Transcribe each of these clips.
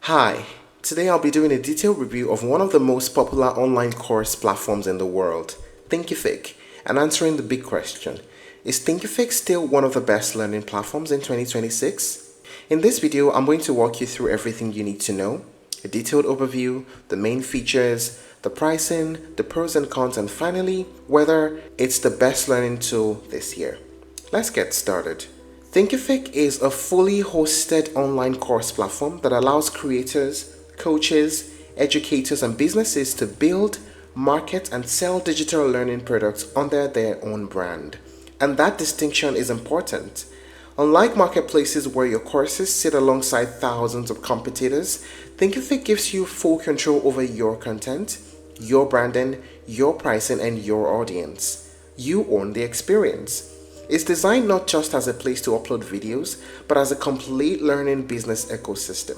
Hi, today I'll be doing a detailed review of one of the most popular online course platforms in the world, Thinkific, and answering the big question, is Thinkific still one of the best learning platforms in 2026? In this video, I'm going to walk you through everything you need to know, a detailed overview, the main features, the pricing, the pros and cons, and finally, whether it's the best learning tool this year. Let's get started. Thinkific is a fully hosted online course platform that allows creators, coaches, educators, and businesses to build, market, and sell digital learning products under their own brand. And that distinction is important. Unlike marketplaces where your courses sit alongside thousands of competitors, Thinkific gives you full control over your content, your branding, your pricing, and your audience. You own the experience. It's designed not just as a place to upload videos, but as a complete learning business ecosystem.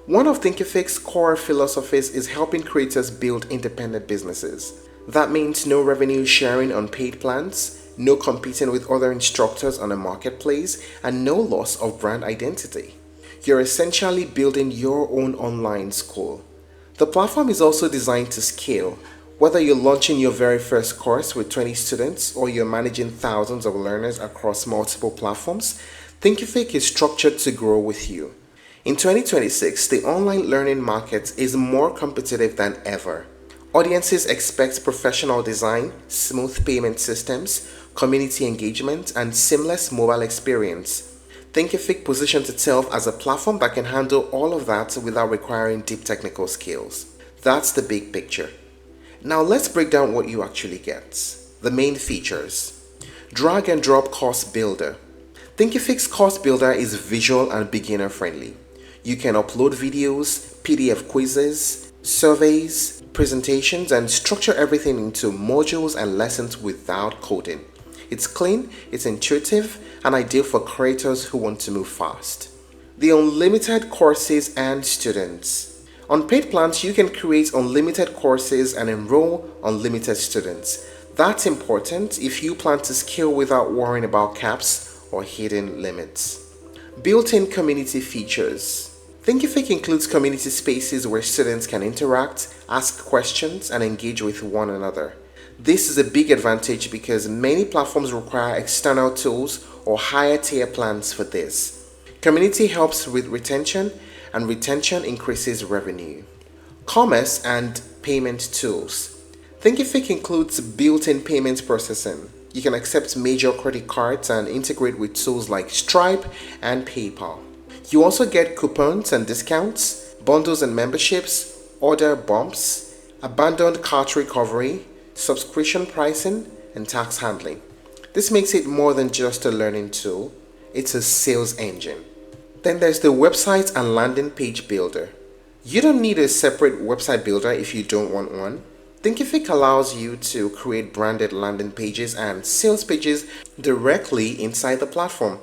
One of Thinkific's core philosophies is helping creators build independent businesses. That means no revenue sharing on paid plans, no competing with other instructors on a marketplace, and no loss of brand identity. You're essentially building your own online school. The platform is also designed to scale. Whether you're launching your very first course with 20 students or you're managing thousands of learners across multiple platforms, Thinkific is structured to grow with you. In 2026, the online learning market is more competitive than ever. Audiences expect professional design, smooth payment systems, community engagement, and seamless mobile experience. Thinkific positions itself as a platform that can handle all of that without requiring deep technical skills. That's the big picture. Now let's break down what you actually get. The main features. Drag and drop course builder. Thinkific's course builder is visual and beginner friendly. You can upload videos, PDF quizzes, surveys, presentations, and structure everything into modules and lessons without coding. It's clean, it's intuitive, and ideal for creators who want to move fast. The unlimited courses and students. On paid plans, you can create unlimited courses and enroll unlimited students. That's important if you plan to scale without worrying about caps or hidden limits. Built-in community features. Thinkific includes community spaces where students can interact, ask questions, and engage with one another. This is a big advantage because many platforms require external tools or higher tier plans for this. Community helps with retention, and retention increases revenue. Commerce and payment tools. Thinkific includes built-in payment processing. You can accept major credit cards and integrate with tools like Stripe and PayPal. You also get coupons and discounts, bundles and memberships, order bumps, abandoned cart recovery, subscription pricing, and tax handling. This makes it more than just a learning tool, it's a sales engine. Then there's the website and landing page builder. You don't need a separate website builder if you don't want one. Thinkific allows you to create branded landing pages and sales pages directly inside the platform.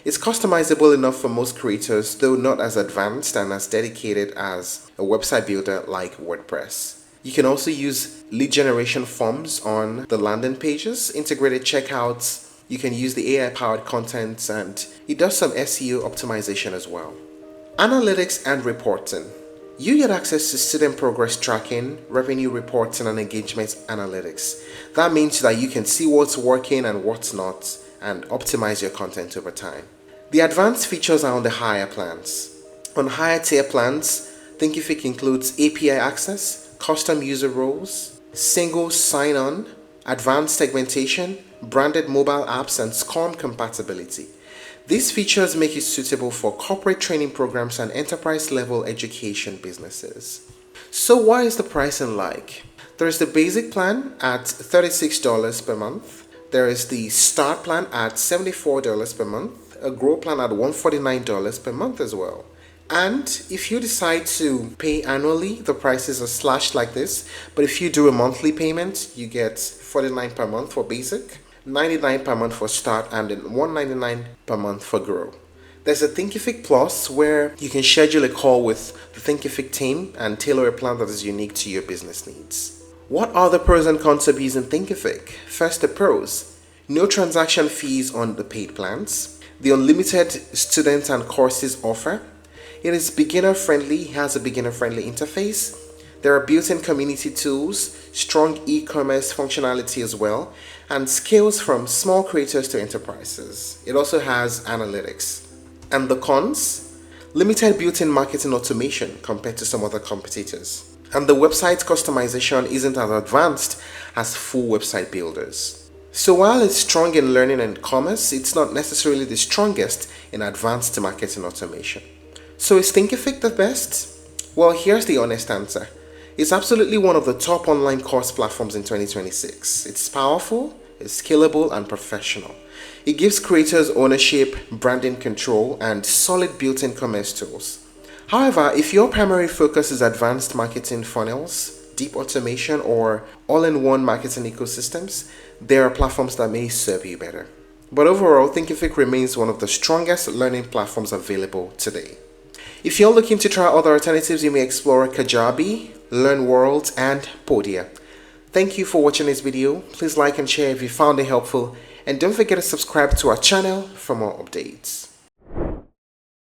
It's customizable enough for most creators, though not as advanced and as dedicated as a website builder like WordPress. You can also use lead generation forms on the landing pages, integrated checkouts. You can use the AI-powered content, and it does some SEO optimization as well. Analytics and reporting. You get access to student progress tracking, revenue reporting, and engagement analytics. That means that you can see what's working and what's not, and optimize your content over time. The advanced features are on the higher plans. On higher tier plans, Thinkific includes API access, custom user roles, single sign-on, advanced segmentation, branded mobile apps, and SCORM compatibility. These features make it suitable for corporate training programs and enterprise-level education businesses. So what is the pricing like? There is the basic plan at $36 per month. There is the start plan at $74 per month, a grow plan at $149 per month as well. And if you decide to pay annually, the prices are slashed like this. But if you do a monthly payment, you get $49 per month for basic, $99 per month for start, and then $199 per month for grow. There's a Thinkific Plus where you can schedule a call with the Thinkific team and tailor a plan that is unique to your business needs. What are the pros and cons of using Thinkific? First, the pros. No transaction fees on the paid plans. The unlimited student and courses offer. It is beginner friendly, has a beginner friendly interface. There are built-in community tools, strong e-commerce functionality as well, and scales from small creators to enterprises. It also has analytics. And the cons? Limited built-in marketing automation compared to some other competitors. And the website customization isn't as advanced as full website builders. So while it's strong in learning and commerce, it's not necessarily the strongest in advanced marketing automation. So is Thinkific the best? Well, here's the honest answer. It's absolutely one of the top online course platforms in 2026. It's powerful, it's scalable, and professional. It gives creators ownership, branding control, and solid built-in commerce tools. However, if your primary focus is advanced marketing funnels, deep automation, or all-in-one marketing ecosystems, there are platforms that may serve you better. But overall, Thinkific remains one of the strongest learning platforms available today. If you're looking to try other alternatives, you may explore Kajabi, Learn World, and Podia. Thank you for watching this video. Please like and share if you found it helpful, and don't forget to subscribe to our channel for more updates.